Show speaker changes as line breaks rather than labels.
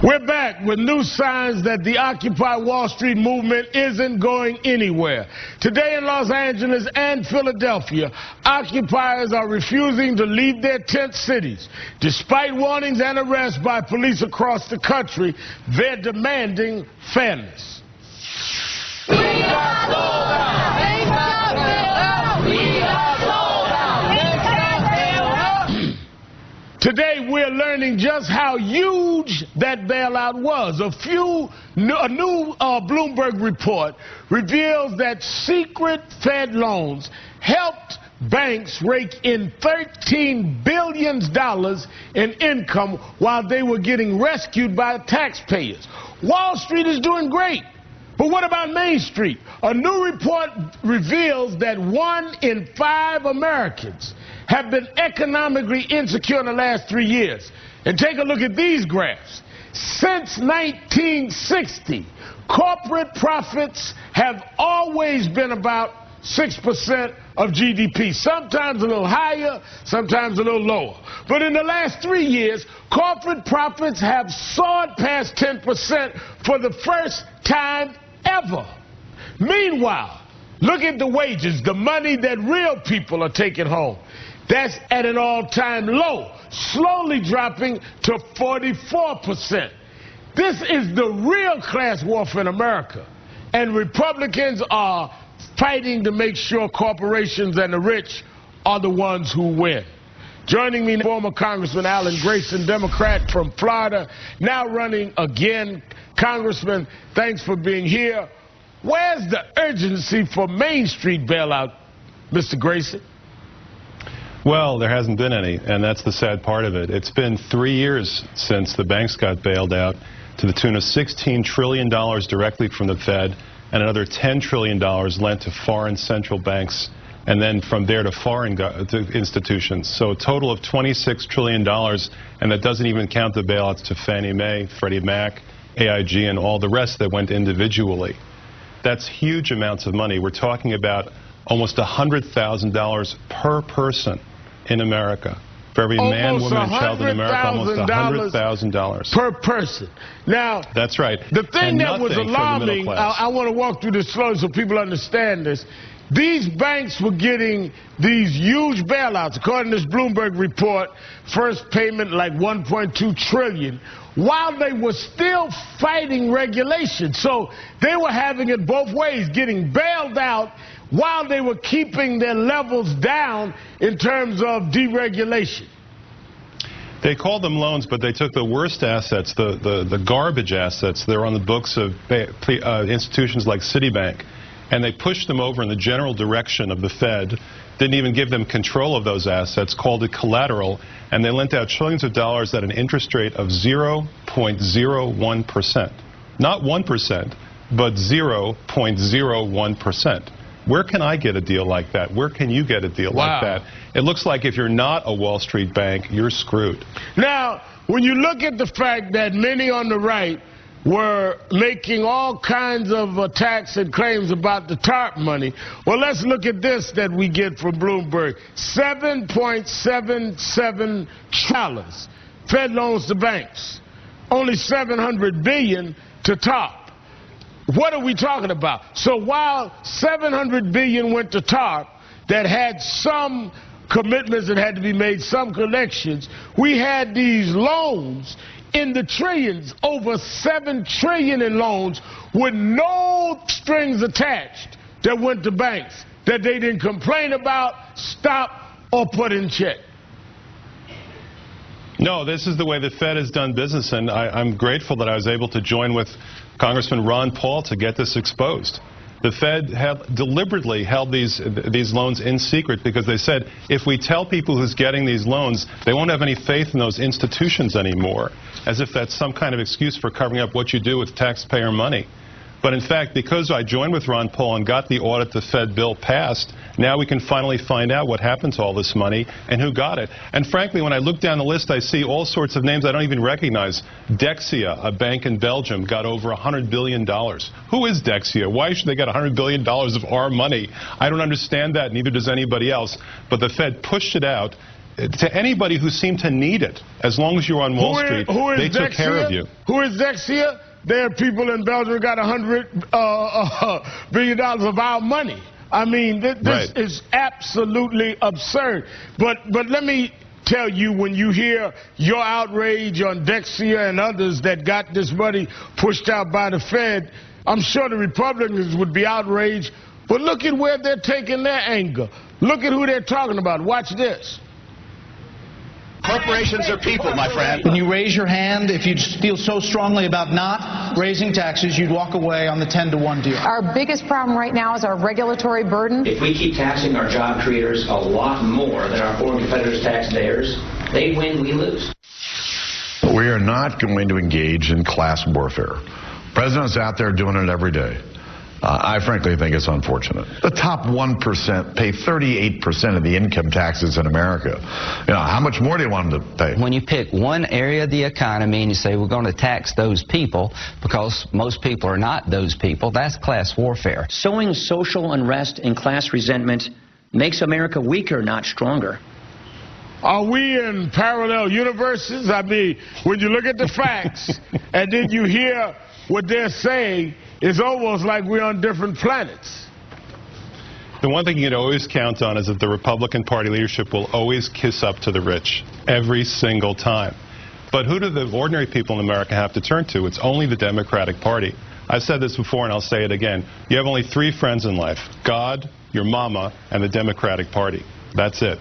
We're back with new signs that the Occupy Wall Street movement isn't going anywhere. Today in Los Angeles and Philadelphia, occupiers are refusing to leave their tent cities. Despite warnings and arrests by police across the country, they're demanding fairness. We are sold out. We are bailout. We are sold out. We are bailout. Today we're learning just how huge that bailout was. A new Bloomberg report reveals that secret Fed loans helped banks rake in $13 billion in income while they were getting rescued by taxpayers. Wall Street is doing great. But what about Main Street? A new report reveals that 1 in 5 Americans have been economically insecure in the last 3 years. And take a look at these graphs. Since 1960, corporate profits have always been about 6% of GDP, sometimes a little higher, sometimes a little lower. But in the last 3 years, corporate profits have soared past 10% for the first time ever. Meanwhile, look at the wages, the money that real people are taking home. That's at an all-time low, slowly dropping to 44%. This is the real class warfare in America. And Republicans are fighting to make sure corporations and the rich are the ones who win. Joining me, former Congressman Alan Grayson, Democrat from Florida, now running again. Congressman, thanks for being here. Where's the urgency for Main Street bailout, Mr. Grayson?
Well, there hasn't been any, and that's the sad part of it. It's been 3 years since the banks got bailed out to the tune of $16 trillion directly from the Fed and another $10 trillion lent to foreign central banks and then from there to foreign institutions. So a total of $26 trillion, and that doesn't even count the bailouts to Fannie Mae, Freddie Mac, AIG, and all the rest that went individually. That's huge amounts of money. We're talking about almost $100,000 per person in America. For every man, woman, and child in America, almost $100,000
per person. Now,
that's right.
The thing that was alarming, I want to walk through this slowly so people understand this. These banks were getting these huge bailouts. According to this Bloomberg report, first payment like $1.2 trillion, while they were still fighting regulation. So they were having it both ways, getting bailed out while they were keeping their levels down in terms of deregulation.
They called them loans, but they took the worst assets, the garbage assets that are on the books of institutions like Citibank, and they pushed them over in the general direction of the Fed, didn't even give them control of those assets, called it collateral, and they lent out trillions of dollars at an interest rate of 0.01%. Not 1%, but 0.01%. Where can I get a deal like that? Where can you get a deal like that? It looks like if you're not a Wall Street bank, you're screwed.
Now, when you look at the fact that many on the right were making all kinds of attacks and claims about the TARP money, well, let's look at this that we get from Bloomberg. $7.77 trillion Fed loans to banks. Only $700 billion to TARP. What are we talking about? So while $700 billion went to TARP that had some commitments that had to be made, some collections, we had these loans in the trillions, over $7 trillion in loans with no strings attached that went to banks that they didn't complain about, stop, or put in check.
No, this is the way the Fed has done business, and I'm grateful that I was able to join with Congressman Ron Paul to get this exposed. The Fed deliberately held these loans in secret because they said if we tell people who's getting these loans, they won't have any faith in those institutions anymore, as if that's some kind of excuse for covering up what you do with taxpayer money. But in fact, because I joined with Ron Paul and got the audit the Fed bill passed, now we can finally find out what happened to all this money and who got it. And frankly, when I look down the list, I see all sorts of names I don't even recognize. Dexia, a bank in Belgium, got over $100 billion. Who is Dexia? Why should they get $100 billion of our money? I don't understand that, neither does anybody else. But the Fed pushed it out. to anybody who seemed to need it. As long as you were on Wall Street, they took care of you.
Who is next here? There are people in Belgium who got $100 billion of our money. I mean, this is absolutely absurd. But let me tell you, when you hear your outrage on Dexia and others that got this money pushed out by the Fed, I'm sure the Republicans would be outraged. But look at where they're taking their anger. Look at who they're talking about. Watch this.
Corporations are people, my friend.
When you raise your hand, if you feel so strongly about not raising taxes, you'd walk away on the 10-to-1 deal.
Our biggest problem right now is our regulatory burden.
If we keep taxing our job creators a lot more than our foreign competitors tax theirs, they win, we lose.
We are not going to engage in class warfare. The president's out there doing it every day. I frankly think it's unfortunate. The top 1% pay 38% of the income taxes in America. You know, how much more do you want them to pay?
When you pick one area of the economy and you say we're going to tax those people because most people are not those people, that's class warfare.
Sowing social unrest and class resentment makes America weaker, not stronger.
Are we in parallel universes? I mean, when you look at the facts and then you hear what they're saying, it's almost like we're on different planets.
The one thing you can always count on is that the Republican Party leadership will always kiss up to the rich every single time. But who do the ordinary people in America have to turn to? It's only the Democratic Party. I've said this before and I'll say it again. You have only 3 friends in life: God, your mama, and the Democratic Party. That's it.